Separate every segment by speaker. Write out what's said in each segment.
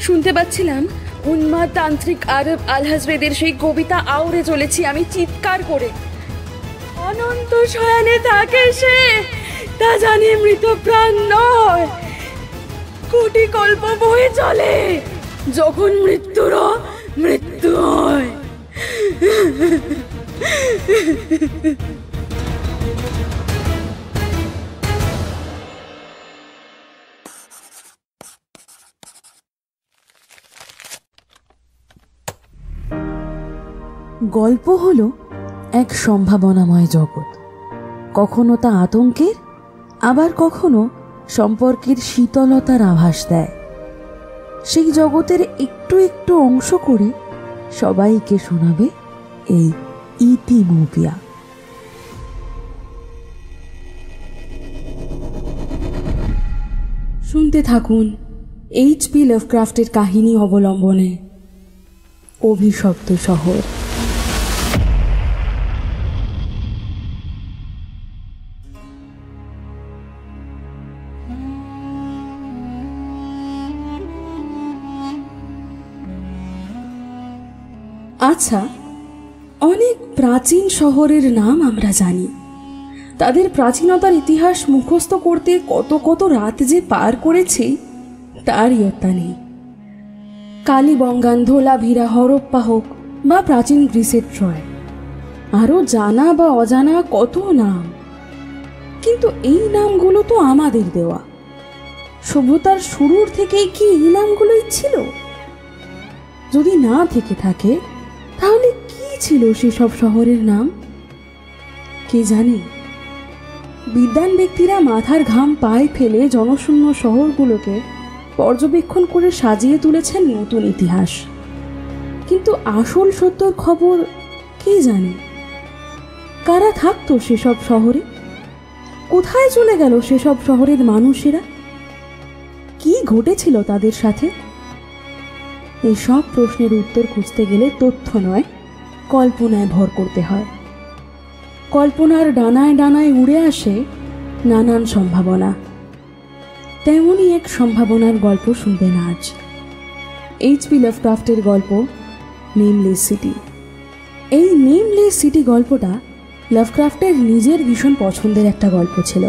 Speaker 1: শুনতে পাচ্ছিলাম উন্মাদ তান্ত্রিক আরব আল হাজরেদের সেই কবিতা আওড়ে চলেছি আমি চিৎকার করে। অনন্ত শয়নে থাকে সে, তা জানি মৃত প্রাণ নয়, কোটি কল্প বয়ে চলে, যখন মৃত্যুরও মৃত্যু হয়।
Speaker 2: গল্প হলো এক সম্ভাবনাময় জগৎ, কখনো তা আতঙ্কের, আবার কখনো সম্পর্কের শীতলতার আভাস দেয়। সেই জগতের একটু একটু অংশ করে সবাইকে শোনাবে এই ইতিমোপিয়া। শুনতে থাকুন এইচ.পি. লাভক্রাফটের কাহিনী অবলম্বনে অভিশপ্ত শহর। আচ্ছা, অনেক প্রাচীন শহরের নাম আমরা জানি, তাদের প্রাচীনতার ইতিহাস মুখস্থ করতে কত কত রাত যে পার করেছি তার ইয়ত্তা নেই। কালীবঙ্গান, ধোলাভিরা, হরপ্পা হোক বা প্রাচীন গ্রিসের ট্রয়, আরও জানা বা অজানা কত নাম, কিন্তু এই নামগুলো তো আমাদের দেওয়া। সভ্যতার শুরুর থেকেই কি এই নামগুলোই ছিল? যদি না থেকে থাকে তাহলে কি ছিল সেসব শহরের নাম? কে জানে? বিদ্বান ব্যক্তিরা মাথার ঘাম পায়ে ফেলে জনশূন্য শহরগুলোকে পর্যবেক্ষণ করে সাজিয়ে তুলেছেন নতুন ইতিহাস, কিন্তু আসল সত্যর খবর কে জানে? কারা থাকতো সেসব শহরে? কোথায় চলে গেল সেসব শহরের মানুষেরা? কি ঘটেছিল তাদের সাথে? এই সব প্রশ্নের উত্তর খুঁজতে গেলে তথ্য নয়, কল্পনায় ভর করতে হয়। কল্পনার ডানায় ডানায় উড়ে আসে নানান সম্ভাবনা। তেমনই এক সম্ভাবনার গল্প শুনবেন আজ। এইচ.পি. লাভক্রাফটের গল্প নেমলেস সিটি। এই নেমলেস সিটি গল্পটা লাভক্রাফটের নিজের ভীষণ পছন্দের একটা গল্প ছিল,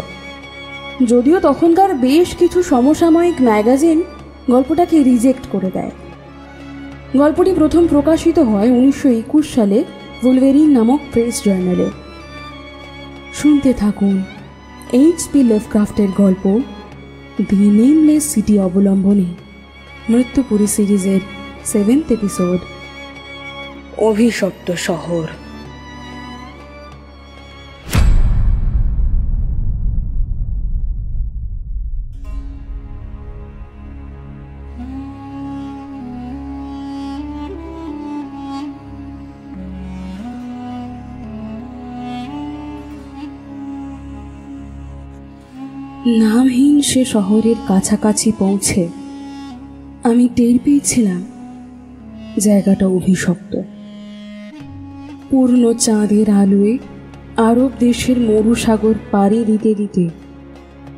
Speaker 2: যদিও তখনকার বেশ কিছু সমসাময়িক ম্যাগাজিন গল্পটাকে রিজেক্ট করে দেয়। গল্পটি প্রথম প্রকাশিত হয় 1921 সালে ভুলভেরিন নামক প্রেস জার্নালে। শুনতে থাকুন এইচ.পি. লাভক্রাফটের গল্প দি নেমলেস সিটি অবলম্বনে মৃত্যুপুরী সিরিজের 7th এপিসোড অভিশপ্ত শহর। নামহীন সে শহরের কাছাকাছি পৌঁছে আমি টের পেয়েছিলাম জায়গাটা অভিশপ্ত। পূর্ণ চাঁদের আলোয় আরব দেশের মরুসাগর পাড়ি দিতে দিতে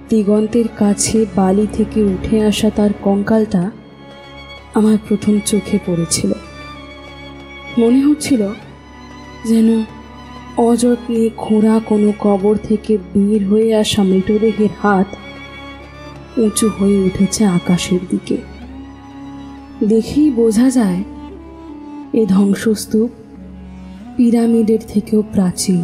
Speaker 2: দিগন্তের কাছে বালি থেকে উঠে আসা তার কঙ্কালটা আমার প্রথম চোখে পড়েছিল। মনে হচ্ছিল যেন অযত্নে খোঁড়া কোনো কবর থেকে বের হয়ে আসা মৃতদেহের হাত উঁচু হয়ে উঠেছে আকাশের দিকে। দেখেই বোঝা যায় এ ধ্বংসস্তূপ পিরামিডের থেকেও প্রাচীন।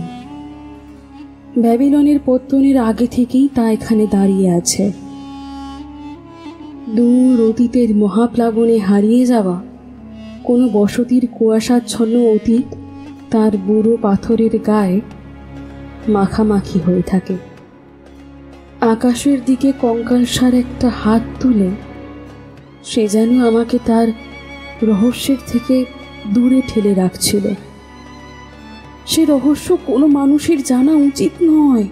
Speaker 2: ব্যাবিলনের পত্তনের আগে থেকেই তা এখানে দাঁড়িয়ে আছে। দূর অতীতের মহাপ্লাবনে হারিয়ে যাওয়া কোনো বসতির কুয়াশাচ্ছন্ন অতীত তার বুড়ো পাথরের গায়ে মাখামাখি হয়ে থাকে। আকাশের দিকে কঙ্কালসার একটা হাত তুলে সে যেন আমাকে তার রহস্যের থেকে দূরে ঠেলে রাখছিল। সে রহস্য কোনো মানুষের জানা উচিত নয়।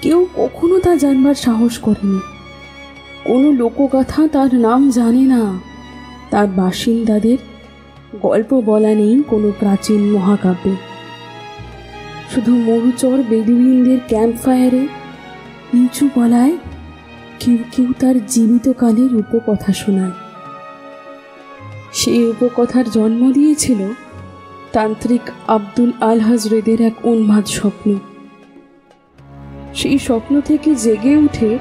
Speaker 2: কেউ কখনো তা জানবার সাহস করেনি। কোনো লোকগাথা তার নাম জানে না। তার বাসিন্দাদের গল্প বলা নেই কোনো প্রাচীন মহাকাব্যে। শুধু মরুচর বেদুইনদের ক্যাম্প ফায়ারে নিচু গলায় কেউ কেউ তার জীবিত কালের উপকথা শোনায়। সেই উপকথার জন্ম দিয়েছিল তান্ত্রিক আব্দুল আল হজরতের এক উন্মাদ স্বপ্ন। সেই স্বপ্ন থেকে জেগে উঠে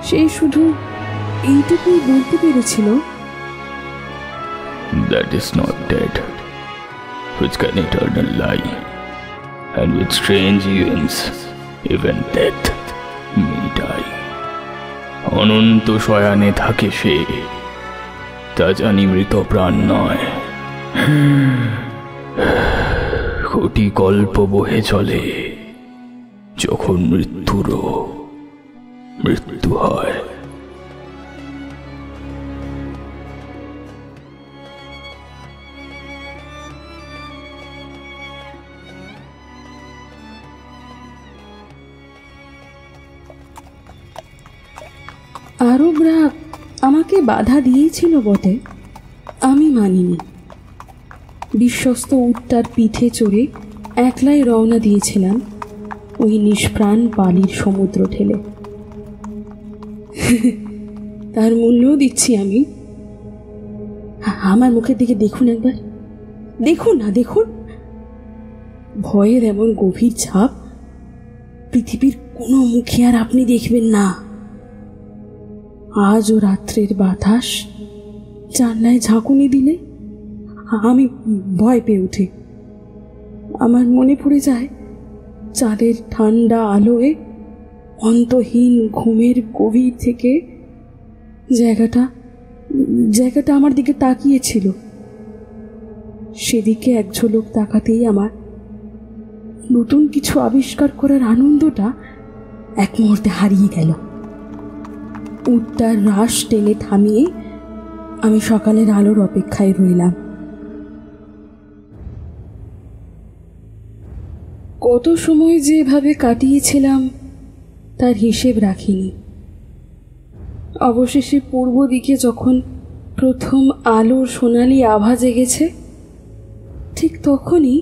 Speaker 2: সেই শুধু এইটুকুই বলতে পেরেছিল,
Speaker 3: That is not dead, which can eternal lie, and with strange events, even death may die. অনন্ত শয়ানে থাকে সে, তা জানি মৃত প্রাণ নয়। কোটি কল্প বহে চলে, যখন মৃত্যুরও মৃত্যু হয়।
Speaker 2: আরবরা আমাকে বাধা দিয়েছিল বটে, আমি মানিনি। বিশ্বস্ত উটটার পিঠে চড়ে একলাই রওনা দিয়েছিলাম ওই নিষ্প্রাণ বালির সমুদ্র ঠেলে। তার মূল্যও দিচ্ছি আমি। আমার মুখের দিকে দেখুন একবার, দেখুন না, দেখুন। ভয়ের এমন গভীর ছাপ পৃথিবীর কোনো মুখে আর আপনি দেখবেন না। আজও রাত্রের বাতাস জানলায় ঝাঁকুনি দিলে আমি ভয় পেয়ে উঠি। আমার মনে পড়ে যায় চাঁদের ঠান্ডা আলোয় অন্তহীন ঘুমের গভীর থেকে জায়গাটা আমার দিকে তাকিয়েছিল। সেদিকে এক ঝলক তাকাতেই আমার নতুন কিছু আবিষ্কার করার আনন্দটা এক মুহূর্তে হারিয়ে গেল। উটটার রাশ টেনে থামিয়ে আমি সকালের আলোর অপেক্ষায় রইলাম। কত সময় যে এভাবে কাটিয়েছিলাম তার হিসেব রাখিনি। অবশেষে পূর্ব দিকে যখন প্রথম আলোর সোনালি আভা জেগেছে, ঠিক তখনই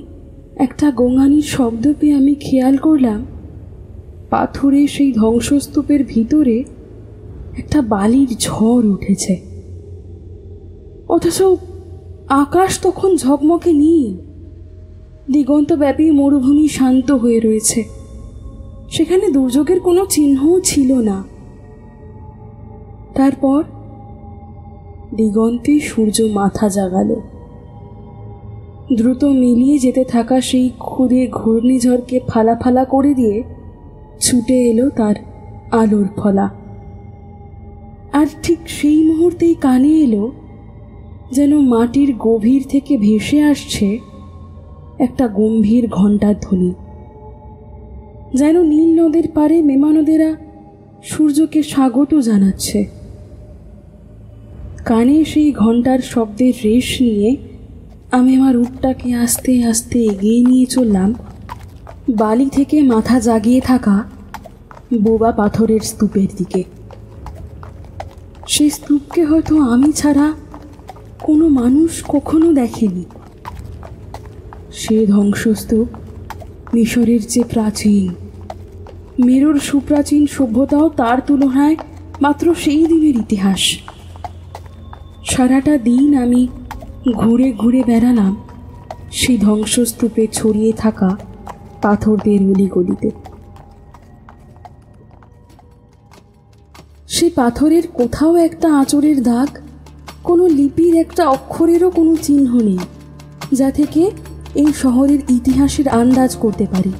Speaker 2: একটা গোঙানির শব্দ পেয়ে আমি খেয়াল করলাম পাথুরে সেই ধ্বংসস্তূপের ভিতরে একটা বালির ঝড় উঠেছে। অথচ আকাশ তখন ঝকমকে নীল, দিগন্তব্যাপী মরুভূমি শান্ত হয়ে রয়েছে। সেখানে দুর্যোগের কোনো চিহ্নও ছিল না। তারপর দিগন্তে সূর্য মাথা জাগালো। দ্রুত মিলিয়ে যেতে থাকা সেই ক্ষুদে ঘূর্ণিঝড়কে ফালা ফালা করে দিয়ে ছুটে এলো তার আলোর ফলা। আর ঠিক সেই মুহূর্তেই কানে এলো যেন মাটির গভীর থেকে ভেসে আসছে একটা গম্ভীর ঘণ্টার ধ্বনি। যেন নীল নদের পারে মেমানদেরা সূর্যকে স্বাগত জানাচ্ছে। কানে সেই ঘণ্টার শব্দের রেশ নিয়ে আমি আমার উটটাকে আস্তে আস্তে এগিয়ে নিয়ে চললাম বালি থেকে মাথা জাগিয়ে থাকা বোবা পাথরের স্তূপের দিকে। সেই স্তূপকে হয়তো আমি ছাড়া কোনো মানুষ কখনো দেখেনি। সে ধ্বংসস্তূপ মিশরের যে প্রাচীন, মেরুর সুপ্রাচীন সভ্যতাও তার তুলনায় মাত্র সেই দিনের ইতিহাস। সারাটা দিন আমি ঘুরে ঘুরে বেড়ালাম সেই ধ্বংসস্তূপে ছড়িয়ে থাকা পাথরদের অলিগলিতে। সে পাথরের কোথাও একটা আঁচড়ের দাগ, কোনো লিপির একটা অক্ষরেরও কোনো চিহ্ন নেই, যা থেকে এই শহরের ইতিহাসের আন্দাজ করতে পারি,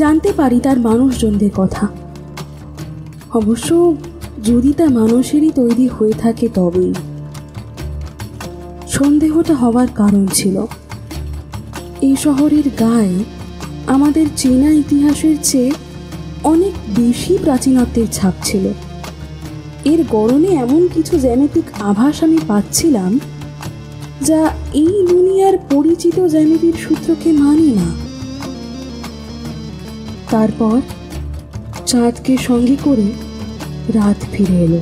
Speaker 2: জানতে পারি তার মানুষজনদের কথা। অবশ্য যদি তা মানুষেরই তৈরি হয়ে থাকে তবেই। সন্দেহটা হওয়ার কারণ ছিল এই শহরের গায়ে আমাদের চেনা ইতিহাসের চেয়ে অনেক বেশি প্রাচীনত্বের ছাপ ছিল। এর গড়নে এমন কিছু জ্যামিতিক আভাস আমি পাচ্ছিলাম যা এই দুনিয়ার পরিচিত জ্যামিতির সূত্রকে মানে না। তারপর চাঁদকে সঙ্গে করে রাত ফিরে এলো।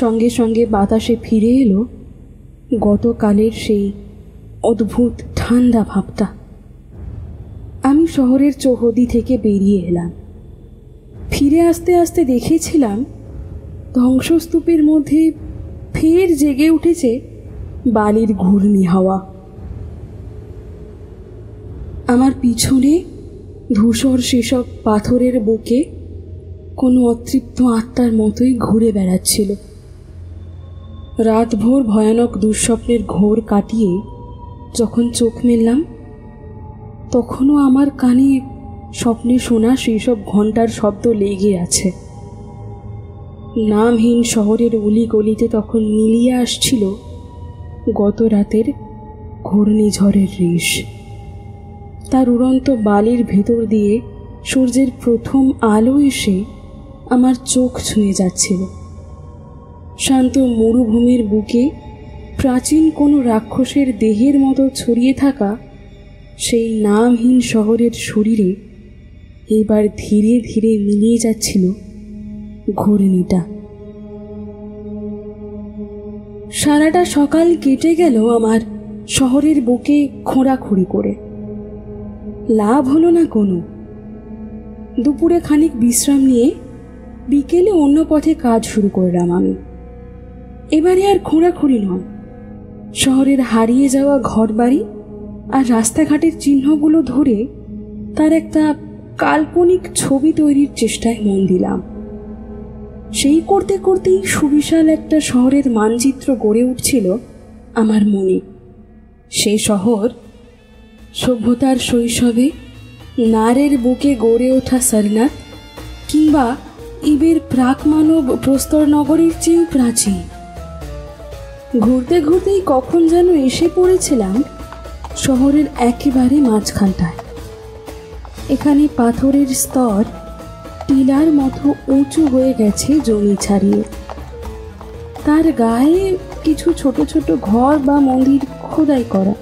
Speaker 2: সঙ্গে সঙ্গে বাতাসে ফিরে এলো গতকালের সেই অদ্ভুত ঠান্ডা ভাবটা। আমি শহরের চৌহদি থেকে বেরিয়ে এলাম। ফিরে আসতে আসতে দেখেছিলাম ধ্বংসস্তূপের মধ্যে ফের জেগে উঠেছে বালির ঘূর্ণি হাওয়া। আমার পিছনে ধূসর সেসব পাথরের বুকে কোনো অতৃপ্ত আত্মার মতোই ঘুরে বেড়াচ্ছিল। রাতভর ভয়ানক দুঃস্বপ্নের ঘোর কাটিয়ে যখন চোখ মেললাম, তখনও আমার কানে স্বপ্নে শোনা সেই সব ঘণ্টার শব্দ লেগে আছে। নামহীন শহরের অলিগলিতে তখন মিলিয়ে আসছিল গত রাতের ঘূর্ণিঝড়ের রেশ। তার উড়ন্ত বালির ভেতর দিয়ে সূর্যের প্রথম আলো এসে আমার চোখ ছুঁয়ে যাচ্ছিল। শান্ত মরুভূমির বুকে প্রাচীন কোনো রাক্ষসের দেহের মতো ছড়িয়ে থাকা সেই নামহীন শহরের শরীরে এবার ধীরে ধীরে মিলিয়ে যাচ্ছিল ঘূর্ণিটা। সারাটা সকাল কেটে গেল আমার শহরের বুকে খোঁড়াখুঁড়ি করে। লাভ হলো না কোনো। দুপুরে খানিক বিশ্রাম নিয়ে বিকেলে অন্য পথে কাজ শুরু করলাম আমি। এবারে আর খোঁড়াখুঁড়ি নয়, শহরের হারিয়ে যাওয়া ঘরবাড়ি আর রাস্তাঘাটের চিহ্নগুলো ধরে তার একটা কাল্পনিক ছবি তৈরির চেষ্টায় মন দিলাম। সেই করতে করতেই সুবিশাল একটা শহরের মানচিত্র গড়ে উঠছিল আমার মনে। সে শহর সভ্যতার শৈশবে নারের বুকে গড়ে ওঠা সারনাথ কিংবা ইবের প্রাকমানব প্রস্তর নগরীর চেয়েও প্রাচীন। ঘুরতে ঘুরতেই কখন যেন এসে পড়েছিলাম শহরের একেবারে মাঝখানটায়। এখানে পাথরের স্তর টিলার মতো উঁচু হয়ে গেছে জমি ছাড়িয়ে। তার গায়ে কিছু ছোট ছোট ঘর বা মন্দির খোদাই করা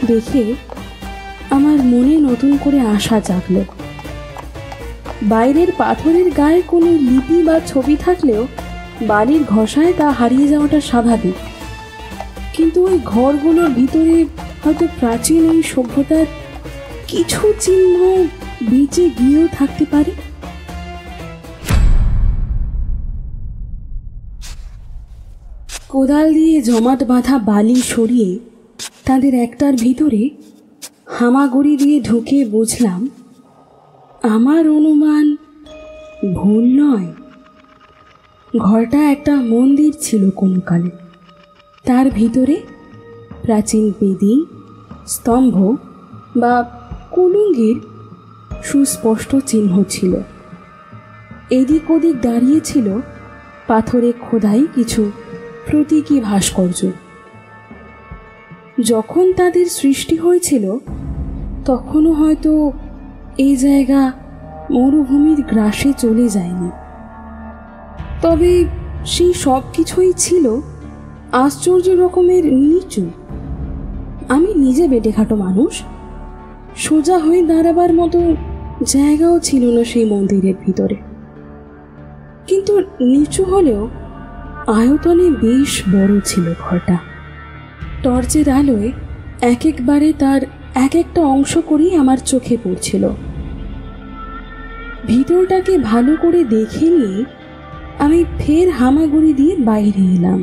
Speaker 2: দেখে আমার মনে নতুন করে আশা জাগল। বাইরের পাথরের গায়ে কোনো লিপি বা ছবি থাকলেও বালির ঘষায় তা হারিয়ে যাওয়াটা স্বাভাবিক। কিন্তু ওই ঘরগুলোর ভিতরে হয়তো প্রাচীন এই সভ্যতার কিছু চিহ্ন বেঁচে গিয়েও থাকতে পারে। কোদাল দিয়ে জমাট বাঁধা বালি সরিয়ে তাদের একটার ভিতরে হামাগুড়ি দিয়ে ঢুকে বুঝলাম আমার অনুমান ভুল নয়। ঘরটা একটা মন্দির ছিল কোনো কালে। তার ভিতরে প্রাচীন বেদি, স্তম্ভ বা কুলুঙ্গির সুস্পষ্ট চিহ্ন ছিল। এদিক ওদিক দাঁড়িয়ে ছিল পাথরে খোদাই কিছু প্রতীকী ভাস্কর্য। যখন তাদের সৃষ্টি হয়েছিল তখনও হয়তো এই জায়গা মরুভূমির গ্রাসে চলে যায়নি। তবে সেই সব কিছুই ছিল আশ্চর্য রকমের নিচু। আমি নিজে বেটেখাটো মানুষ, সোজা হয়ে দাঁড়াবার মতো জায়গাও ছিল না সেই মন্দিরের ভিতরে। কিন্তু নিচু হলেও আয়তনে বেশ বড় ছিল ঘরটা। টর্চের আলোয় এক একবারে তার এক একটা অংশ করেই আমার চোখে পড়ছিল। ভিতরটাকে ভালো করে দেখে নিয়ে আমি ফের হামাগুড়ি দিয়ে বাইরে এলাম।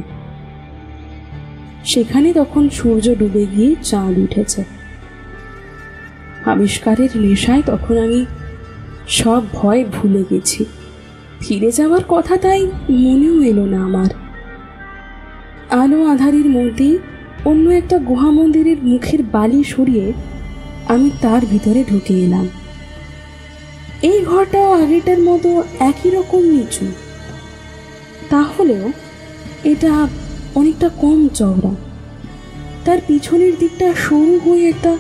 Speaker 2: সেখানে তখন সূর্য ডুবে গিয়ে চাঁদ উঠেছে। আবিষ্কারের নেশায় তখন আমি সব ভয় ভুলে গেছি। ফিরে যাওয়ার কথা তাই মনেও এলো না আমার। আলো আধারির মধ্যে অন্য একটা গুহা মন্দিরের মুখের বালি সরিয়ে আমি তার ভিতরে ঢুকে এলাম। এই ঘরটাও আগেটার মতো একই রকম নিচু, তাহলেও এটা অনেকটা কম চওড়া। তার পিছনের দিকটা সরু হয়ে একটা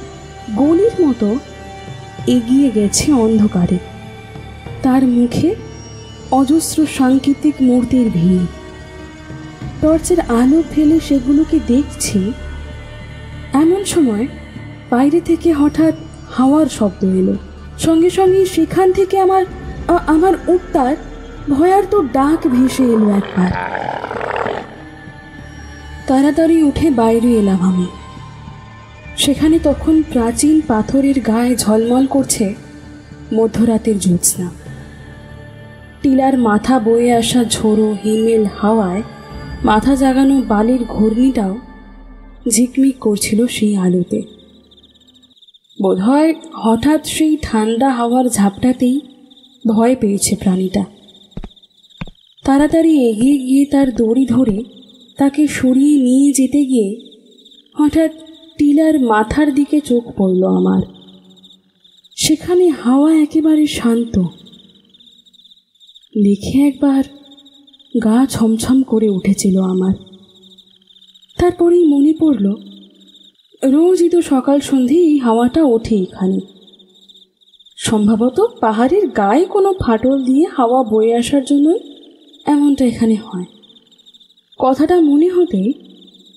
Speaker 2: গলির মতো এগিয়ে গেছে অন্ধকারে। তার মুখে অজস্র সাংকেতিক মূর্তির ভিড়। টর্চের আলো ফেলে সেগুলোকে দেখছি, এমন সময় বাইরে থেকে হঠাৎ হাওয়ার শব্দ এলো। সঙ্গে সঙ্গে সেখান থেকে আমার উত্তার ভয়ার্ত ডাক ভেসে এলো একবার। তাড়াতাড়ি উঠে বাইরে এলাম আমি। সেখানে তখন প্রাচীন পাথরের গায়ে ঝলমল করছে মধ্যরাতের জ্যোৎস্না। টিলার মাথা বয়ে আসা ঝোড়ো হিমেল হাওয়ায় মাথা জাগানো বালির ঘূর্ণিটাও ঝিকমিক করছিল সেই আলোতে। বোধহয় হঠাৎ সেই ঠান্ডা হাওয়ার ঝাপটাতেই ভয় পেয়েছে প্রাণীটা। তাড়াতাড়ি এগিয়ে গিয়ে তার দড়ি ধরে তাকে সরিয়ে নিয়ে যেতে গিয়ে হঠাৎ টিলার মাথার দিকে চোখ পড়ল আমার। সেখানে হাওয়া একেবারে শান্ত। দেখে একবার গা ছমছম করে উঠেছিল আমার। তারপরেই মনে পড়ল, রোজই তো সকাল সন্ধে এই হাওয়াটা ওঠে এখানে। সম্ভবত পাহাড়ের গায়ে কোনো ফাটল দিয়ে হাওয়া বয়ে আসার জন্যই এমনটা এখানে হয়। কথাটা মনে হতে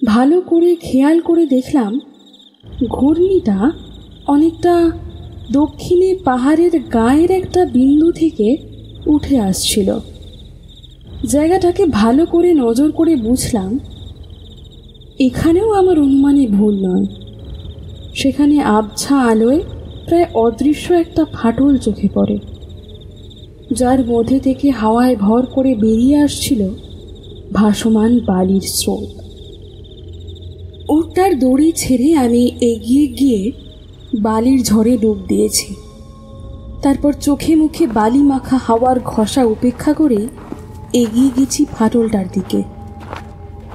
Speaker 2: ভালো করে খেয়াল করে দেখলাম ঘূর্ণিটা অনেকটা দক্ষিণে পাহাড়ের গায়ের একটা বিন্দু থেকে উঠে আসছিল। জায়গাটাকে ভালো করে নজর করে বুঝলাম এখানেও আমার অনুমানে ভুল নয়। সেখানে আবছা আলোয় প্রায় অদৃশ্য একটা ফাটল চোখে পড়ে, যার মধ্যে থেকে হাওয়ায় ভর করে বেরিয়ে আসছিল ভাসমান বালির স্রোত। ওটার দড়ি ছেড়ে আমি এগিয়ে গিয়ে বালির ঝড়ে ডুব দিয়েছি। তারপর চোখে মুখে বালি মাখা হাওয়ার ঘষা উপেক্ষা করে এগিয়ে গেছি ফাটলটার দিকে।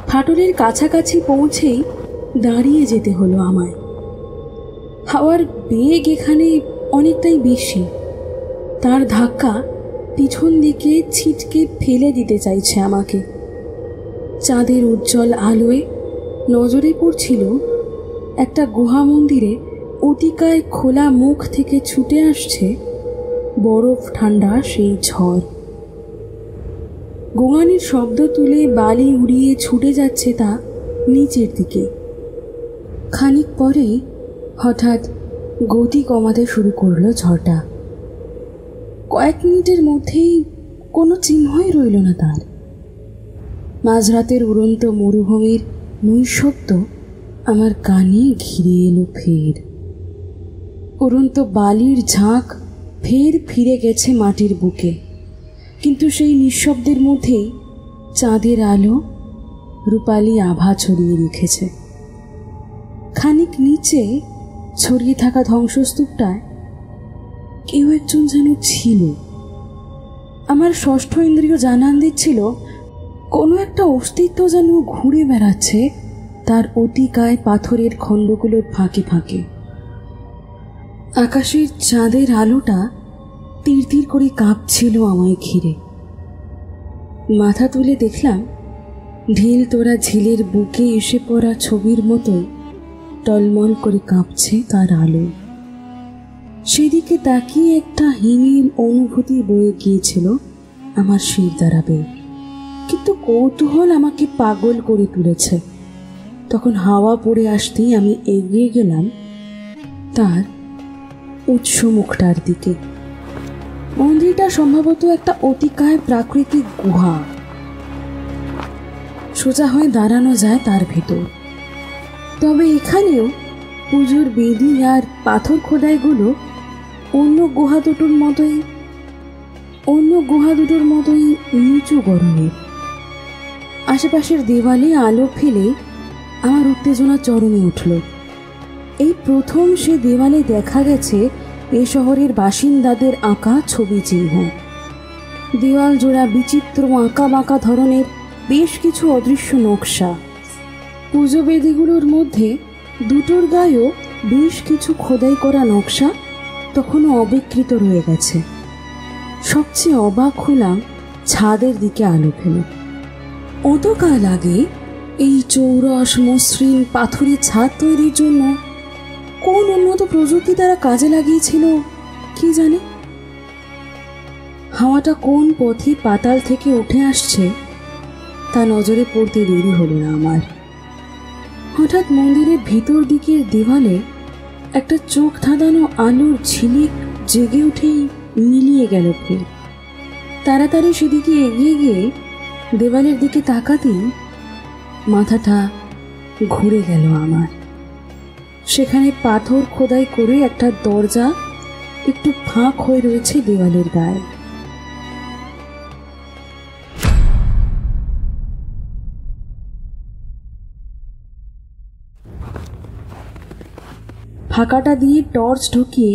Speaker 2: ফাটলের কাছাকাছি পৌঁছেই দাঁড়িয়ে যেতে হলো আমায়। হাওয়ার বেগ এখানে অনেকটাই বেশি। তার ধাক্কা পিছন দিকে ছিটকে ফেলে দিতে চাইছে আমাকে। চাঁদের উজ্জ্বল আলোয় নজরে পড়ছিল একটা গুহা মন্দিরে অতিকায় খোলা মুখ থেকে ছুটে আসছে বরফ ঠান্ডা সেই ঝড়। গোঙানির শব্দ তুলে বালি উড়িয়ে ছুটে যাচ্ছে তা নিচের দিকে। খানিক পরেই হঠাৎ গতি কমাতে শুরু করলো ঝড়টা। কয়েক মিনিটের মধ্যেই কোনো চিহ্নই রইল না তার। মাঝরাতের উড়ন্ত মরুভূমির নৈশব্দ আমার কানে ঘিরে এলো ফের। উড়ন্ত বালির ঝাঁক ফের ফিরে গেছে মাটির বুকে, কিন্তু সেই নিঃশব্দের মধ্যেই চাঁদের আলো রূপালি আভা ছড়িয়ে রেখেছে। খানিক নিচে ছড়িয়ে থাকা ধ্বংসস্তূপটায় কেউ একজন যেন ছিল। আমার ষষ্ঠ ইন্দ্রিয় জানান দিচ্ছিল কোনো একটা অস্তিত্ব যেন ঘুরে বেড়াচ্ছে তার অতিকায় পাথরের খণ্ডগুলোর ফাঁকে ফাঁকে। আকাশের চাঁদের আলোটা তীর তীর করে কাঁপছিল আমায় ঘিরে। মাথা তুলে দেখলাম ঢিল তোরা ঝিলের বুকে এসে পড়া ছবির মতো টলমল করে কাঁপছে তার আলো। সেদিকে তাকিয়ে একটা হিমেল অনুভূতি বয়ে গিয়েছিল আমার শির দাঁড়াবে, কিন্তু কৌতূহল আমাকে পাগল করে তুলেছে। তখন হাওয়া পড়ে আসতেই আমি এগিয়ে গেলাম তার উৎস মুখটার দিকে। মন্দিরটা সম্ভবত একটা অতিকায় প্রাকৃতিক গুহা। সোজা হয়ে দাঁড়ানো যায় তার ভেতর। তবে এখানেও পুজোর বেদি আর পাথর খোদাইগুলো অন্য গুহা দুটোর মতোই নিচু গরনের। আশেপাশের দেওয়ালে আলো ফেলে আমার উত্তেজনা চরমে উঠল। এই প্রথম সে দেওয়ালে দেখা গেছে এ শহরের বাসিন্দাদের আঁকা ছবি চিহ্ন। দেওয়াল জোড়া বিচিত্র আঁকা বাঁকা ধরনের বেশ কিছু অদৃশ্য নকশা। পুজো বেদিগুলোর মধ্যে দুটোর গায়েও বেশ কিছু খোদাই করা নকশা তখনও অবিকৃত রয়ে গেছে। সবচেয়ে অবাক হলাম ছাদের দিকে আলো ফেলে। অতকাল আগে এই চৌরস মসৃণ পাথরের ছাদ তৈরির জন্য কোন উন্নত প্রযুক্তি তারা কাজে লাগিয়েছিল কি জানে। হাওয়াটা কোন পথে পাতাল থেকে উঠে আসছে তা নজরে পড়তে দেরি হলো না আমার। হঠাৎ মন্দিরের ভিতর দিকের দেওয়ালে একটা চোখ ধাঁধানো আলোর ঝিলিক জেগে উঠেই মিলিয়ে গেল ফের। তাড়াতাড়ি সেদিকে এগিয়ে গিয়ে দেওয়ালের দিকে তাকাতেই মাথাটা ঘুরে গেল আমার। সেখানে পাথর খোদাই করে একটা দরজা একটু ফাঁক হয়ে রয়েছে দেওয়ালের গায়ে। ফাঁকাটা দিয়ে টর্চ ঢুকিয়ে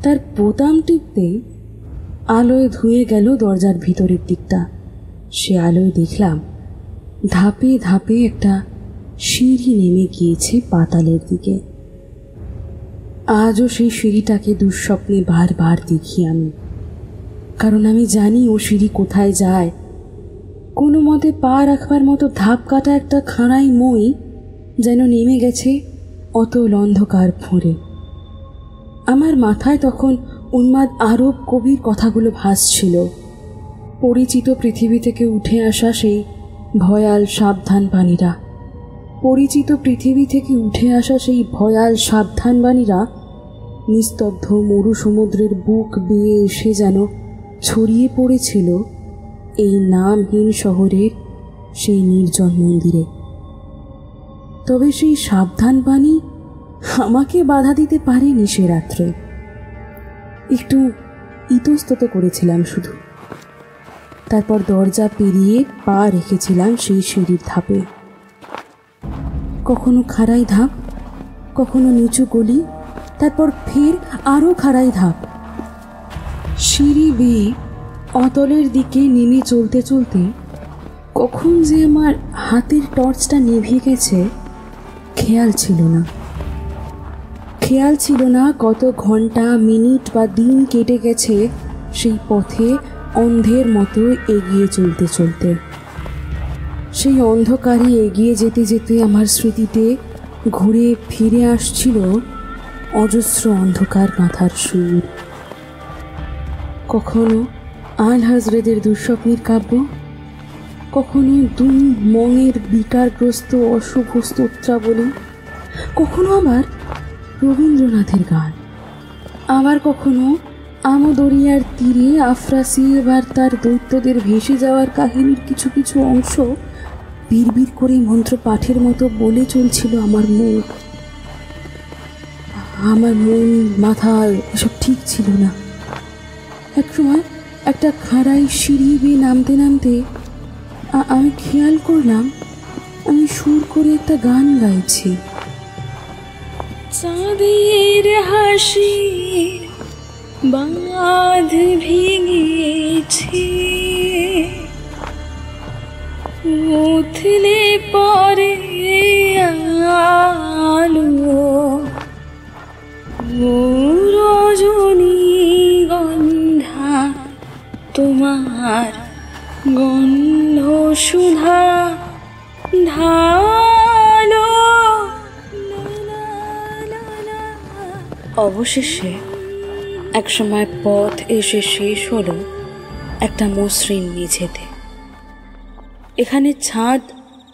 Speaker 2: তার বোতাম টিপতে আলোয় ধুয়ে গেল দরজার ভিতরের দিকটা। সে আলোয় দেখলাম ধাপে ধাপে একটা সিঁড়ি নেমে গিয়েছে পাতালের দিকে। আজও সেই সিঁড়িটাকে দুঃস্বপ্নে বারবার দেখি আমি, কারণ আমি জানি ও সিঁড়ি কোথায় যায়। কোনো মতে পা রাখবার মতো ধাপ কাটা একটা খাঁড়াই মই যেন নেমে গেছে অতল অন্ধকার ফুঁড়ে। আমার মাথায় তখন উন্মাদ আরব কবির কথাগুলো ভাসছিল। পরিচিত পৃথিবী থেকে উঠে আসা সেই ভয়াল সাবধানবাণীরা, পরিচিত পৃথিবী থেকে উঠে আসা সেই ভয়াল সাবধানবাণীরা নিস্তব্ধ মরু সমুদ্রের বুক বেয়ে এসে যেন ছড়িয়ে পড়েছিল এই নামহীন শহরের সেই নির্জন মন্দিরে। তবে সেই সাবধানবাণী আমাকে বাধা দিতে পারেনি সে রাত্রে। একটু ইতস্তত করেছিলাম শুধু, তারপর দরজা পেরিয়ে পা রেখেছিলাম সেই সিঁড়ির ধাপে। কখনো খাড়াই ধাপ, কখনো নিচু গলি, তারপর ফের আরও খাড়াই ধাপ। সিঁড়ি বেয়ে অতলের দিকে নেমে চলতে চলতে কখন যে আমার হাতের টর্চটা নিভে গেছে খেয়াল ছিল না। কত ঘন্টা, মিনিট বা দিন কেটে গেছে সেই পথে অন্ধের মতো এগিয়ে চলতে চলতে। সেই অন্ধকারে এগিয়ে যেতে যেতে আমার স্মৃতিতে ঘুরে ফিরে আসছিল অজস্র অন্ধকার গাঁথার সুর। কখনো আল হজরতের দুঃস্বপ্নের কাব্য, কখনো দুম মঙের বিকারগ্রস্ত অশুভ স্তোত্রাবলী, কখনো আবার রবীন্দ্রনাথের গান, আবার কখনো আমদরিয়ার তীরে আফরাসি এবার তার দৈত্যদের ভেসে যাওয়ার কাহিনীর কিছু কিছু অংশ বিড়বিড় করে মন্ত্র পাঠের মতো বলে চলছিল আমার মুখ। আমার মন মাথা এসব ঠিক ছিল না। একসময় একটা খাড়াই সিঁড়ি বেয়ে নামতে নামতে আমি খেয়াল করলাম আমি সুর করে একটা গান গাইছি।
Speaker 1: চাঁদের হাসি বাঁধ ভেঙেছে, উঠলে পরে আলো, রজনী গন্ধা তোমার গন্ধ সুধা ঢালো। অবশেষে একসময় পথ এসে শেষ হলো একটা মসৃণ মেঝেতে। এখানে ছাদ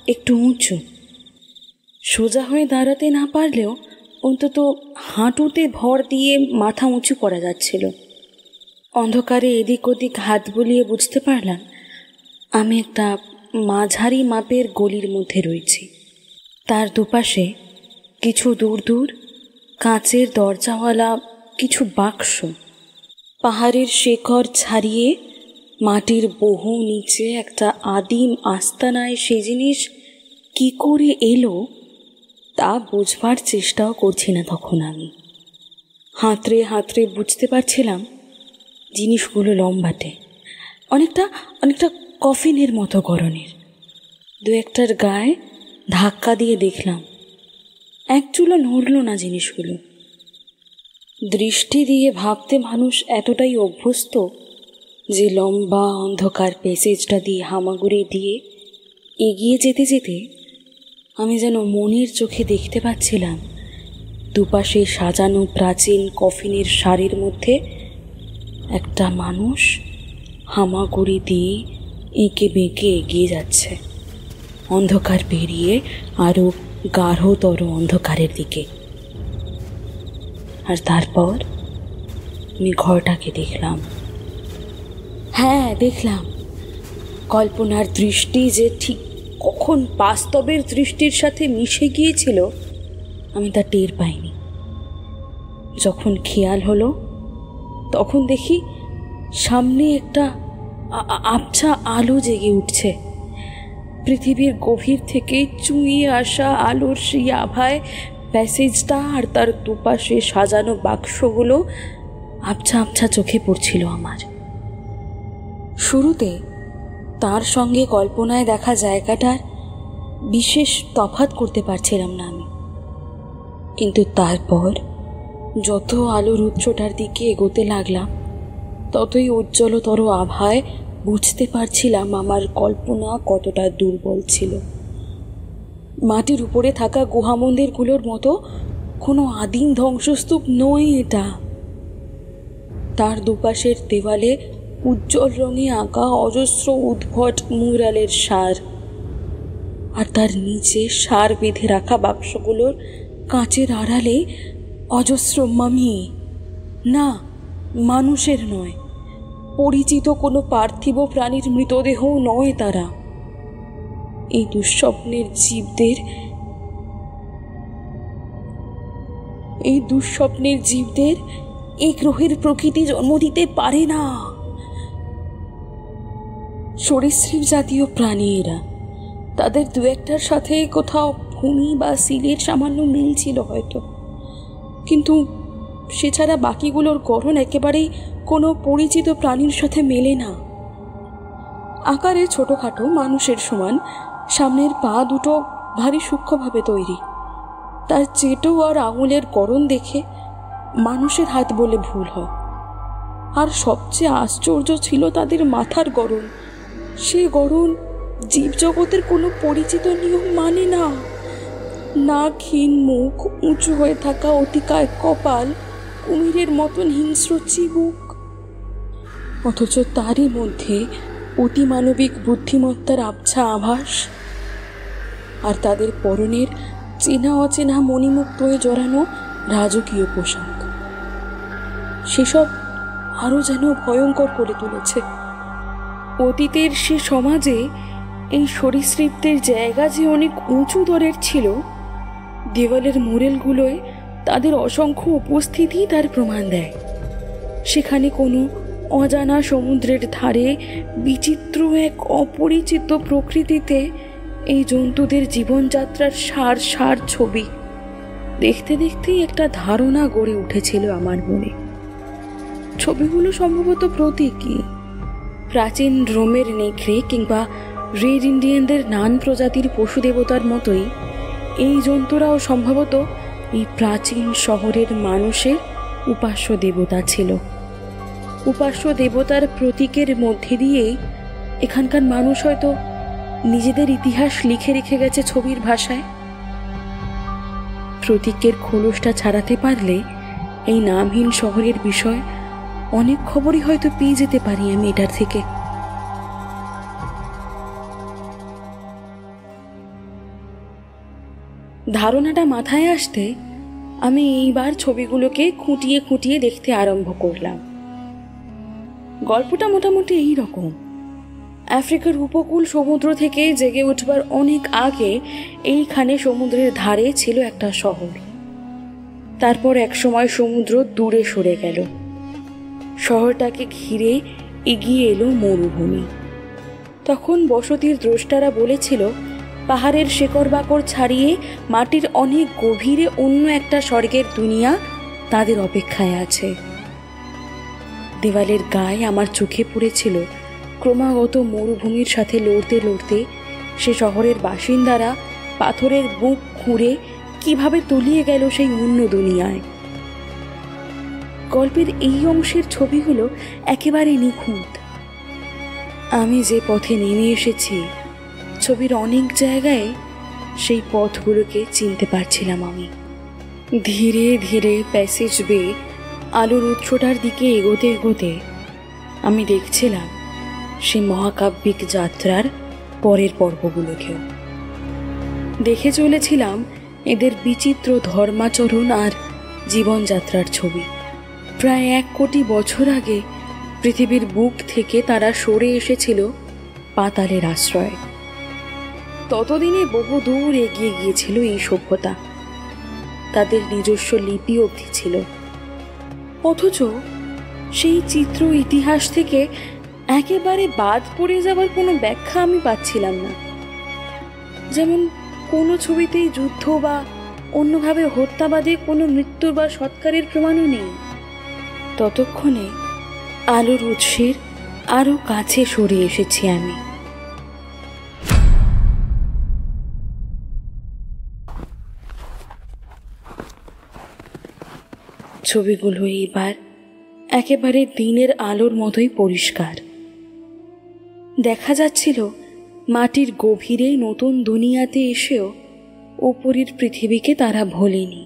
Speaker 1: একটু উঁচু, সোজা হয়ে দাঁড়াতে না পারলেও অন্তত হাঁটুতে ভর দিয়ে মাথা উঁচু করা যাচ্ছিল। অন্ধকারে এদিক ওদিক হাত বুলিয়ে বুঝতে পারলাম আমি একটা মাঝারি মাপের গলির মধ্যে রয়েছি। তার দুপাশে কিছু দূর দূর কাঁচের দরজাওয়ালা কিছু বাক্স, পাহাড়ের শেকড় ছাড়িয়ে মাটির বহু নিচে একটা আদিম আস্তানায় সে জিনিস কি করে এলো তা বুঝবার চেষ্টাও করছি না তখন আমি। হাতড়ে হাতড়ে বুঝতে পারছিলাম জিনিসগুলো লম্বাটে, অনেকটা কফিনের মতো গড়নের। দু একটার গায়ে ধাক্কা দিয়ে দেখলাম এক চুলো নড়ল না জিনিসগুলো। দৃষ্টি দিয়ে ভাবতে মানুষ এতটাই অভ্যস্ত যে লম্বা অন্ধকার প্যাসেজটা দিয়ে হামাগুড়ি দিয়ে এগিয়ে যেতে যেতে আমি যেন মনের চোখে দেখতে পাচ্ছিলাম দুপাশে সাজানো প্রাচীন কফিনের শাড়ির মধ্যে একটা মানুষ হামাগুড়ি দিয়ে এঁকে বেঁকে এগিয়ে যাচ্ছে অন্ধকার পেরিয়ে আরও গাঢ়তর অন্ধকারের দিকে। আর তারপর আমি ঘরটাকে দেখলাম। হ্যাঁ, দেখলাম কল্পনার দৃষ্টি যে ঠিক কখন বাস্তবের দৃষ্টির সাথে মিশে গিয়েছিল আমি তা টের পাইনি। যখন খেয়াল হলো তখন দেখি সামনে একটা আবছা আলো জেগে উঠছে। পৃথিবীর গভীর থেকে চুঁইয়ে আসা আলোর সেই আভায়
Speaker 2: প্যাসেজটা আর তার দুপাশে সাজানো বাক্সগুলো আবছা আবছা চোখে পড়ছিল আমার। শুরুতে তার সঙ্গে কল্পনায় দেখা জায়গাটার বিশেষ তফাৎ করতে পারছিলাম না আমি, কিন্তু তারপর যত আলোর উৎসটার দিকে এগোতে লাগলাম ততই উজ্জ্বলতর আভায় বুঝতে পারছিলাম আমার কল্পনা কতটা দুর্বল ছিল। মাটির উপরে থাকা গুহা মন্দিরগুলোর মতো কোনো আদিম ধ্বংসস্তূপ নয় এটা। তার দুপাশের দেওয়ালে উজ্জ্বল রঙে আঁকা অজস্র উদ্ভট মুরালের সার, আর তার নিচে সার বেঁধে রাখা বাক্সগুলোর কাঁচের আড়ালে অজস্র মামি, না মানুষের নয়, পরিচিত কোনো পার্থিব প্রাণীর মৃতদেহও নয় তারা। এই দুঃস্বপ্নের জীবদের এই গ্রহের প্রকৃতি জন্ম দিতে পারে না। সরীসৃপ জাতীয় প্রাণী এরা, তাদের দু একটার সাথে কোথাও ভূমি বা সিলের সামান্য মিল ছিল হয়তো, কিন্তু সে ছাড়া বাকিগুলোর গঠন একেবারেই কোনো পরিচিত প্রাণীর সাথে মেলে না। আকারে ছোটোখাটো, মানুষের সমান, সামনের পা দুটো ভারী সূক্ষ্মভাবে তৈরি। তার চেটো আর আঙুলের গড়ন দেখে মানুষের হাত বলে ভুল হয়। আর সবচেয়ে আশ্চর্য ছিল তাদের মাথার গড়ন। সে গড়ন জীবজগতের কোনো পরিচিত নিয়ম মানে না। নাকহীন মুখ, উঁচু হয়ে থাকা অতিকায় কপাল, কুমিরের মতন হিংস্র চিবুক, অথচ তারই মধ্যে অতিমানবিক বুদ্ধিমত্তার আবছা আভাস। আর তাদের পরনের চেনা অচেনা মণিমুক্তয়ে জড়ানো রাজকীয় পোশাক, সেসব আরও যেন ভয়ঙ্কর করে তুলেছে। অতীতের সে সমাজে এই সরীসৃপদের জায়গা যে অনেক উঁচু দরের ছিল, দেওয়ালের মুরেলগুলোয় তাদের অসংখ্য উপস্থিতি তার প্রমাণ দেয়। সেখানে কোনো অজানা সমুদ্রের ধারে বিচিত্র এক অপরিচিত প্রকৃতিতে এই জন্তুদের জীবনযাত্রার সার সার ছবি দেখতে দেখতেই একটা ধারণা গড়ে উঠেছিল আমার মনে। ছবিগুলো সম্ভবত প্রতীকী। প্রাচীন রোমের নেকড়ে কিংবা রেড ইন্ডিয়ানদের নান প্রজাতির পশু দেবতার মতোই এই জন্তুরাও সম্ভবত এই প্রাচীন শহরের মানুষের উপাস্য দেবতা ছিল। উপাস্য দেবতার প্রতীকের মধ্যে দিয়েই এখানকার মানুষ হয়তো নিজেদের ইতিহাস লিখে রেখে গেছে ছবির ভাষায়। প্রতীকের খোলসটা ছাড়াতে পারলে এই নামহীন শহরের বিষয় অনেক খবরই হয়তো পেয়ে যেতে পারি আমি এটার থেকে। ধারণাটা মাথায় আসতে আমি এইবার ছবিগুলোকে খুঁটিয়ে খুঁটিয়ে দেখতে আরম্ভ করলাম। গল্পটা মোটামুটি এই রকম। আফ্রিকার উপকূল সমুদ্র থেকে জেগে উঠবার অনেক আগে এইখানে সমুদ্রের ধারে ছিল একটা শহর। তারপর একসময় সমুদ্র দূরে সরে গেল। শহরটাকে ঘিরে এগিয়ে এলো মরুভূমি। তখন বসতির দ্রষ্টারা বলেছিল পাহাড়ের শেকড় বাকড় ছাড়িয়ে মাটির অনেক গভীরে অন্য একটা স্বর্গের দুনিয়া তাদের অপেক্ষায় আছে। দেওয়ালের গায়ে আমার চোখে পড়েছিল ক্রমাগত মরুভূমির সাথে লড়তে লড়তে সে শহরের বাসিন্দারা পাথরের বুক খুঁড়ে কিভাবে তলিয়ে গেল সেই অন্য দুনিয়ায়। গল্পের এই অংশের ছবিগুলো একেবারে নিখুঁত। আমি যে পথে নেমে এসেছি ছবির অনেক জায়গায় সেই পথগুলোকে চিনতে পারছিলাম আমি। ধীরে ধীরে প্যাসেজ বেয়ে আলোর উৎসটার দিকে এগোতে এগোতে আমি দেখছিলাম সে মহাকাব্যিক যাত্রার পরের পর্বগুলোকেও। দেখে চলেছিলাম এদের বিচিত্র ধর্মাচরণ আর জীবনযাত্রার ছবি। প্রায় 1 কোটি বছর আগে পৃথিবীর বুক থেকে তারা সরে এসেছিল পাতালের আশ্রয়। ততদিনে বহু দূর এগিয়ে গিয়েছিল এই সভ্যতা। তাদের নিজস্ব লিপি অবধি ছিল। অথচ সেই চিত্র ইতিহাস থেকে একেবারে বাদ পড়ে যাবার কোনো ব্যাখ্যা আমি পাচ্ছিলাম না। যেমন কোনো ছবিতেই যুদ্ধ বা
Speaker 1: অন্যভাবে হত্যা বাদে কোনো মৃত্যুর বা সৎকারের প্রমাণও নেই। ততক্ষণে আলোর উৎসের আরও কাছে সরে এসেছি আমি। ছবিগুলো এইবার একেবারে দিনের আলোর মতোই পরিষ্কার। দেখা যাচ্ছিল মাটির গভীরে নতুন দুনিয়াতে এসেও ওপরের পৃথিবীকে তারা ভোলেনি।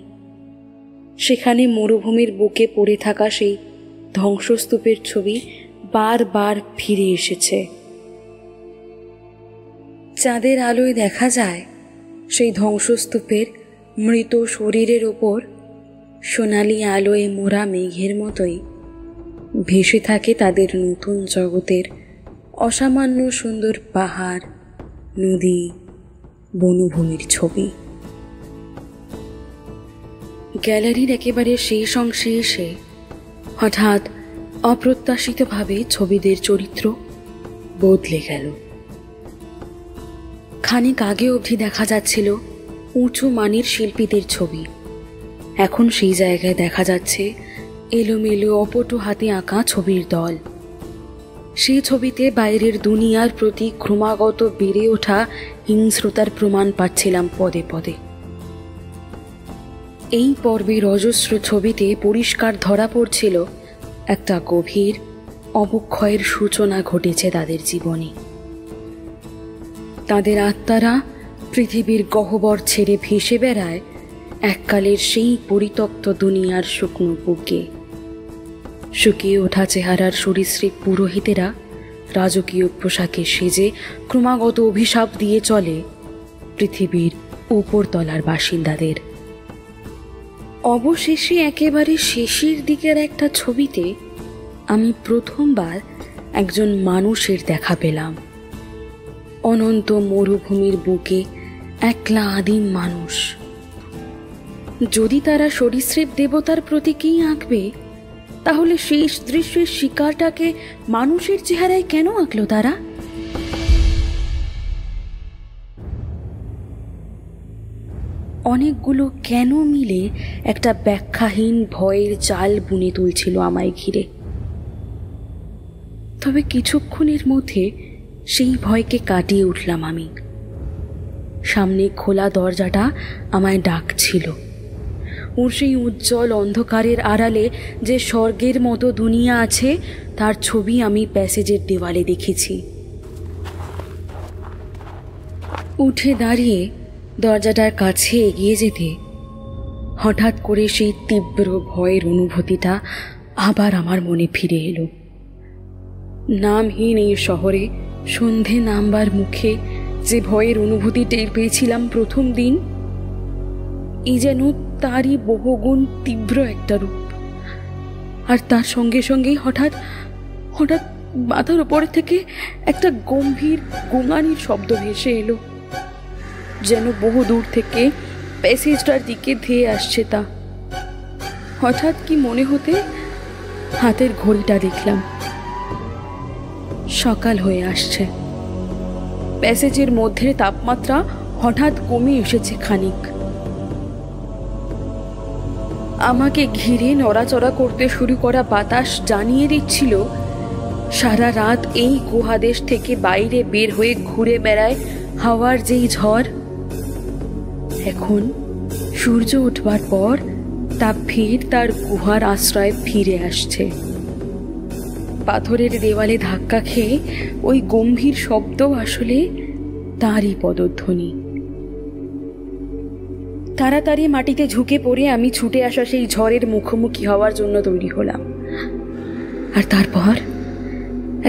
Speaker 1: সেখানে মরুভূমির বুকে পড়ে থাকা সেই ধ্বংসস্তূপের ছবি বারবার ফিরে এসেছে। চাঁদের আলোয় দেখা যায় সেই ধ্বংসস্তূপের মৃত শরীরের ওপর সোনালি আলোয় মোড়া মেঘের মতোই ভেসে থাকে তাদের নতুন জগতের অসামান্য সুন্দর পাহাড়, নদী, বনভূমির ছবি। গ্যালারির একেবারে শেষ অংশে এসে হঠাৎ অপ্রত্যাশিতভাবে ছবিদের চরিত্র বদলে গেল। খানিক আগে অবধি দেখা যাচ্ছিল উঁচু মানের শিল্পীদের ছবি, এখন সেই জায়গায় দেখা যাচ্ছে এলোমেলো অপটু হাতে আঁকা ছবির দল। সেই ছবিতে বাইরের দুনিয়ার প্রতি ক্রমাগত বেড়ে ওঠা হিংস্রতার প্রমাণ পাচ্ছিলাম পদে পদে। এই পর্বের অজস্র ছবিতে পরিষ্কার ধরা পড়ছিল একটা গভীর অবক্ষয়ের সূচনা ঘটেছে তাদের জীবনে। তাদের আত্মারা পৃথিবীর গহ্বর ছেড়ে ভেসে বেড়ায় এককালের সেই পরিত্যক্ত দুনিয়ার শুকনো বুকে। শুকিয়ে ওঠা চেহারার সরীসৃপ পুরোহিতেরা রাজকীয় পোশাকে সেজে ক্রমাগত অভিশাপ দিয়ে চলে পৃথিবীর উপরতলার বাসিন্দাদের। অবশেষে একেবারে শেষের দিকের একটা ছবিতে আমি প্রথমবার একজন মানুষের দেখা পেলাম। অনন্ত মরুভূমির বুকে একলা আদিম মানুষ। যদি তারা সরীসৃপ দেবতার প্রতীকেই আঁকবে, তাহলে শেষ দৃশ্যের শিকারটাকে মানুষের চেহারায় কেন আঁকলো তারা? অনেকগুলো কেন মিলে একটা ব্যাখ্যাহীন ভয়ের জাল বুনে তুলছিল আমায় ঘিরে। তবে কিছুক্ষণের মধ্যে সেই ভয়কে কাটিয়ে উঠলাম আমি। সামনে খোলা দরজাটা আমায় ডাকছিল। ওর সেই উজ্জ্বল অন্ধকারের আড়ালে যে স্বর্গের মতো দুনিয়া আছে তার ছবি আমি প্যাসেজের দেওয়ালে দেখেছি। উঠে দাঁড়িয়ে দরজাটার কাছে এগিয়ে যেতে হঠাৎ করে সেই তীব্র ভয়ের অনুভূতিটা আবার আমার মনে ফিরে এলো। নামহীন এই শহরে সন্ধে নামবার মুখে যে ভয়ের অনুভূতি টের পেয়েছিলাম প্রথম দিন, এই যেন তারই বহুগুণ তীব্র একটা রূপ। আর তার সঙ্গে সঙ্গেই হঠাৎ হঠাৎ মাথার উপর থেকে একটা গম্ভীর গোঙানির শব্দ ভেসে এলো, যেন বহু দূর থেকে প্যাসেজটার দিকে ধেয়ে আসছে তা। হঠাৎ কি মনে হতে হাতের ঘড়িটা দেখলাম, সকাল হয়ে আসছে। প্যাসেজের মধ্যে তাপমাত্রা হঠাৎ কমে এসেছে খানিক। আমাকে ঘিরে নড়াচড়া করতে শুরু করা বাতাস জানিয়ে দিচ্ছিল সারা রাত এই গুহাদেশ থেকে বাইরে বের হয়ে ঘুরে বেড়ায় হাওয়ার যেই ঝড়, এখন সূর্য উঠবার পর তা ফের তার গুহার আশ্রয়ে ফিরে আসছে। পাথরের দেওয়ালে ধাক্কা খেয়ে ওই গম্ভীর শব্দ আসলে তারই পদধ্বনি। তাড়াতাড়ি মাটিতে ঝুঁকে পড়ে আমি ছুটে আসা সেই ঝড়ের মুখোমুখি হওয়ার জন্য তৈরি হলাম। আর তারপর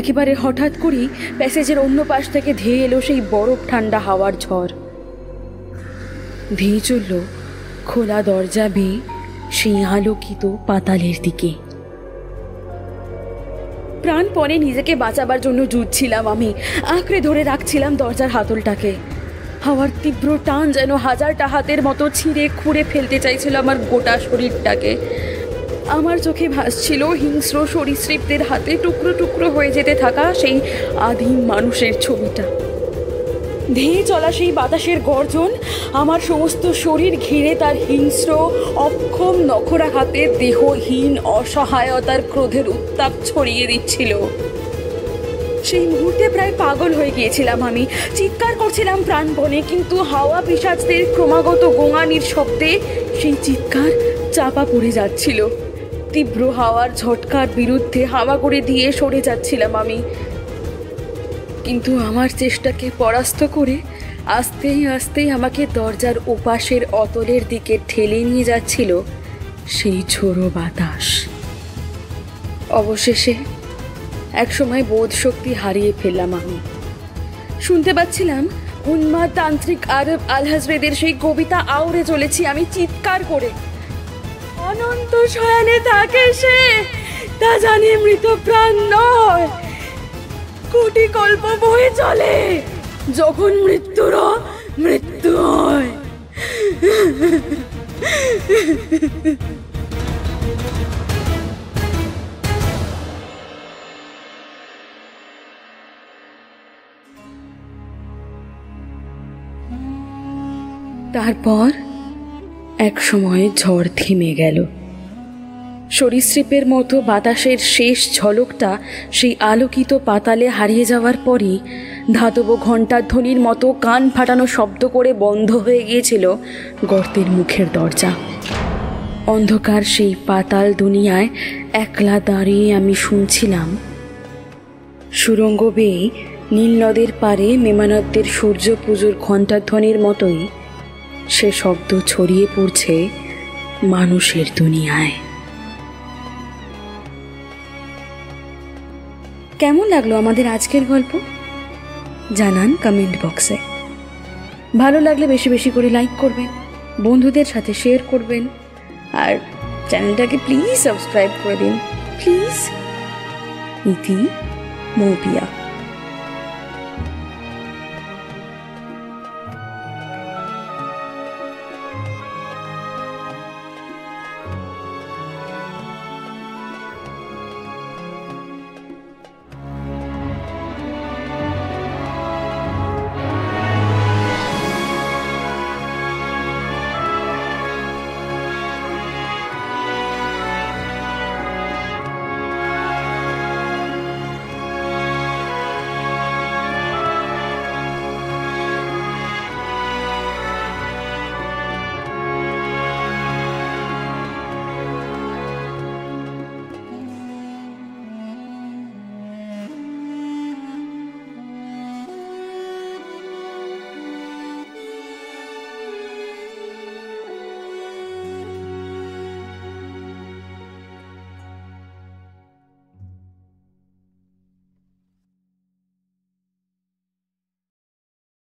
Speaker 1: একেবারে হঠাৎ করেই প্যাসেজের অন্য পাশ থেকে ধেয়ে এলো সেই বরফ ঠান্ডা হাওয়ার ঝড়। ধেয়ে চলল খোলা দরজা বেয়ে সেই আলোকিত পাতালের দিকে। প্রাণপণে নিজেকে বাঁচাবার জন্য জুঝছিলাম আমি, আঁকড়ে ধরে রাখছিলাম দরজার হাতলটাকে। হাওয়ার তীব্র টান যেন হাজারটা হাতের মতো ছিঁড়ে খুঁড়ে ফেলতে চাইছিল আমার গোটা শরীরটাকে। আমার চোখে ভাসছিল হিংস্র সরীসৃপদের হাতে টুকরো টুকরো হয়ে যেতে থাকা সেই আদিম মানুষের ছবিটা। ধেয়ে চলা সেই বাতাসের গর্জন আমার সমস্ত শরীর ঘিরে তার হিংস্র অক্ষম নখরা হাতে দেহহীন অসহায়তার ক্রোধের উত্তাপ ছড়িয়ে দিচ্ছিল। সেই মুহূর্তে প্রায় পাগল হয়ে গিয়েছিলাম আমি। চিৎকার করছিলাম প্রাণপণে, কিন্তু হাওয়া পিশাচদের ক্রমাগত গোঙানির শব্দে সেই চিৎকার চাপা পড়ে যাচ্ছিল। তীব্র হাওয়ার ঝটকার বিরুদ্ধে হাওয়া করে দিয়ে সরে যাচ্ছিলাম আমি, কিন্তু আমার চেষ্টাকে পরাস্ত করে আস্তেই আস্তেই আমাকে দরজার ওপাশের অতলের দিকে ঠেলে নিয়ে যাচ্ছিল সেই ঝোড়ো বাতাস। অবশেষে একসময় বোধ শক্তি হারিয়ে ফেললাম আমি। শুনতে পাচ্ছিলাম উন্মাদ তান্ত্রিক আরব আলহাজরেদের সেই কবিতা আউড়ে চলেছি আমি চিৎকার করে। অনন্ত শয়নে থাকে সে, তা জানি মৃত প্রাণ নয়, কোটি কল্প বয়ে চলে, যখন মৃত্যুরও মৃত্যু হয়। তারপর এক সময় ঝড় থেমে গেল। সরীসৃপের মতো বাতাসের শেষ ঝলকটা সেই আলোকিত পাতালে হারিয়ে যাওয়ার পরই ধাতব ঘণ্টার ধ্বনির মতো কান ফাটানো শব্দ করে বন্ধ হয়ে গিয়েছিল গর্তের মুখের দরজা। অন্ধকার সেই পাতাল দুনিয়ায় একলা দাঁড়িয়ে আমি শুনছিলাম সুরঙ্গ বেয়ে নীল নদের পারে মেমানতদের সূর্য পুজোর ঘণ্টার ধ্বনির মতোই সে শব্দ ছড়িয়ে পড়ছে মানুষের দুনিয়ায়। কেমন লাগলো আমাদের আজকের গল্প জানান কমেন্ট বক্সে। ভালো লাগলে বেশি বেশি করে লাইক করবেন, বন্ধুদের সাথে শেয়ার করবেন, আর চ্যানেলটাকে প্লিজ সাবস্ক্রাইব করে দিন প্লিজ। ইতি মৌপিয়া।